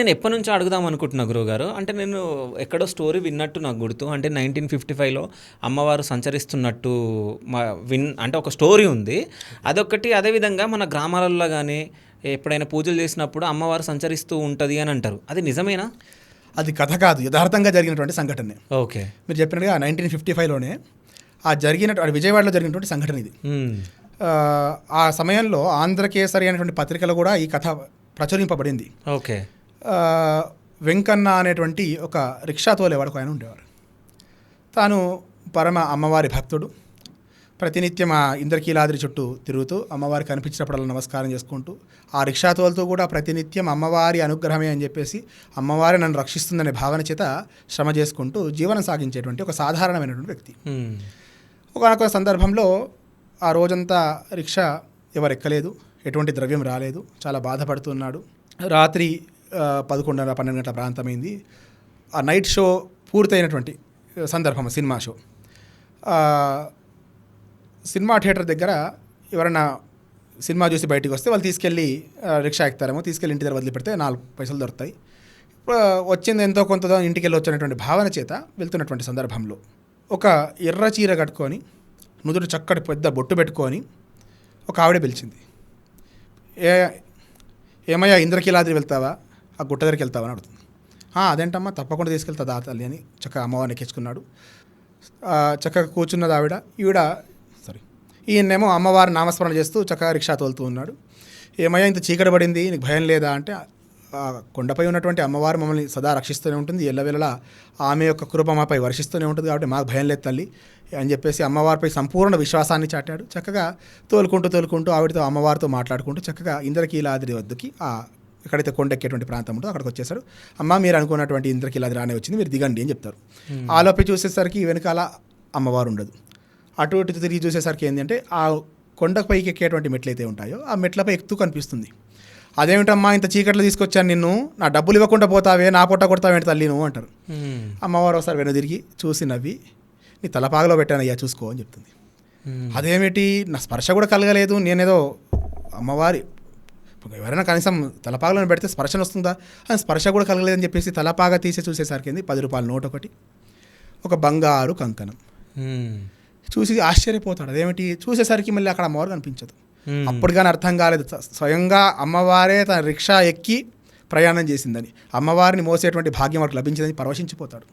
నేను ఎప్పటి నుంచో అడుగుదాం అనుకుంటున్నా గురువుగారు. అంటే నేను ఎక్కడో స్టోరీ విన్నట్టు నాకు గుర్తు. అంటే 1955లో అమ్మవారు సంచరిస్తున్నట్టు అంటే ఒక స్టోరీ ఉంది. అదొకటి. అదేవిధంగా మన గ్రామాలలో గానీ ఎప్పుడైనా పూజలు చేసినప్పుడు అమ్మవారు సంచరిస్తూ ఉంటుంది అని అంటారు. అది నిజమేనా? అది కథ కాదు, యథార్థంగా జరిగినటువంటి సంఘటనే. ఓకే. మీరు చెప్పినట్టుగా 1955లోనే విజయవాడలో జరిగినటువంటి సంఘటన ఇది. ఆ సమయంలో ఆంధ్రకేసరి అనేటువంటి పత్రికలో కూడా ఈ కథ ప్రచురింపబడింది. ఓకే. వెంకన్న అనేటువంటి ఒక రిక్షా తోలేవాడు ఆయన ఉండేవారు. తాను పరమ అమ్మవారి భక్తుడు. ప్రతినిత్యం ఆ ఇంద్రకీలాద్రి చుట్టూ తిరుగుతూ అమ్మవారి కనిపించినప్పుడల్లా నమస్కారం చేసుకుంటూ ఆ రిక్షా తోలుతూ కూడా ప్రతినిత్యం అమ్మవారి అనుగ్రహమే అని చెప్పేసి అమ్మవారి నన్ను రక్షిస్తుందనే భావన చేత శ్రమ చేసుకుంటూ జీవనం సాగించేటువంటి ఒక సాధారణమైనటువంటి వ్యక్తి. ఒకనొక సందర్భంలో ఆ రోజంతా రిక్షా ఎవరు ఎక్కలేదు, ఎటువంటి ద్రవ్యం రాలేదు, చాలా బాధపడుతున్నాడు. రాత్రి 11:30-12 గంటల ప్రాంతమైంది. ఆ నైట్ షో పూర్తయినటువంటి సందర్భం, సినిమా షో. సినిమా థియేటర్ దగ్గర ఎవరైనా సినిమా చూసి బయటికి వస్తే వాళ్ళు తీసుకెళ్ళి రిక్షా ఎక్కుతారేమో, తీసుకెళ్ళి ఇంటి దగ్గర వదిలిపెడితే 4 పైసలు దొరుకుతాయి. వచ్చింది ఎంతో కొంత ఇంటికి వెళ్ళి వచ్చినటువంటి భావన చేత వెళ్తున్నటువంటి సందర్భంలో ఒక ఎర్ర చీర కట్టుకొని నుదురు చక్కటి పెద్ద బొట్టు పెట్టుకొని ఒక ఆవిడ పిలిచింది. ఏమయ్యా ఇంద్రకీలాద్రి వెళ్తావా, ఆ గుట్ట దగ్గరికి వెళ్తావా అని అడుగుతుంది. అదేంటమ్మా, తప్పకుండా తీసుకెళ్తా తల్లి అని చక్కగా అమ్మవారిని ఎక్కించుకున్నాడు. చక్కగా కూర్చున్నది ఆవిడ. ఈయనేమో అమ్మవారి నామస్మరణ చేస్తూ చక్కగా రిక్షా తోలుతూ ఉన్నాడు. ఏమయ్యా ఇంత చీకటి పడింది, నీకు భయం లేదా అంటే, కొండపై ఉన్నటువంటి అమ్మవారు మమ్మల్ని సదా రక్షిస్తూనే ఉంటుంది, ఎల్లవేళలా ఆమె యొక్క కృప మాపై వర్షిస్తూనే ఉంటుంది, కాబట్టి మాకు భయం లేదు తల్లి అని చెప్పేసి అమ్మవారిపై సంపూర్ణ విశ్వాసాన్ని చాటాడు. చక్కగా తోలుకుంటూ ఆవిడతో అమ్మవారితో మాట్లాడుకుంటూ చక్కగా ఇంద్రకీలాద్రి వద్దకి ఎక్కడైతే కొండెక్కేటువంటి ప్రాంతం ఉంటుందో అక్కడికి వచ్చేసాడు. అమ్మ, మీరు అనుకున్నటువంటి ఇంద్రకీలాద్రి రానే వచ్చింది, మీరు దిగండి అని చెప్తారు. ఆలోపి చూసేసరికి వెనకాల అమ్మవారు ఉండదు. అటు ఇటు తిరిగి చూసేసరికి ఏంటంటే ఆ కొండపైకి ఎక్కేటువంటి మెట్లు అయితే ఉంటాయో ఆ మెట్లపై ఎక్కుతూ కనిపిస్తుంది. అదేమిటమ్మా, ఇంత చీకట్లో తీసుకొచ్చాను నిన్ను, నా డబ్బులు ఇవ్వకుండా పోతావే, నా పొట్ట కొడతావేంటి తల్లి నువ్వు అంటారు. అమ్మవారు ఒకసారి వెనుదిరిగి చూసి నవ్వి, నీ తలపాగలో పెట్టానయ్యా చూసుకో అని చెప్తుంది. అదేమిటి, నా స్పర్శ కూడా కలగలేదు, నేనేదో అమ్మవారి ఎవరైనా కనీసం తలపాగలో పెడితే స్పర్శన వస్తుందా, అని స్పర్శ కూడా కలగలేదని చెప్పేసి తలపాగా తీసి చూసేసరికి 10 రూపాయల నోట్ ఒకటి, ఒక బంగారు కంకణం. చూసి ఆశ్చర్యపోతాడు. అదేమిటి, చూసేసరికి మళ్ళీ అక్కడ అమ్మవారు కనిపించదు. అప్పుడు కానీ అర్థం కాలేదు, స్వయంగా అమ్మవారే తన రిక్షా ఎక్కి ప్రయాణం చేసిందని, అమ్మవారిని మోసేటువంటి భాగ్యం వారికి లభించిందని పరవశించిపోతాడు.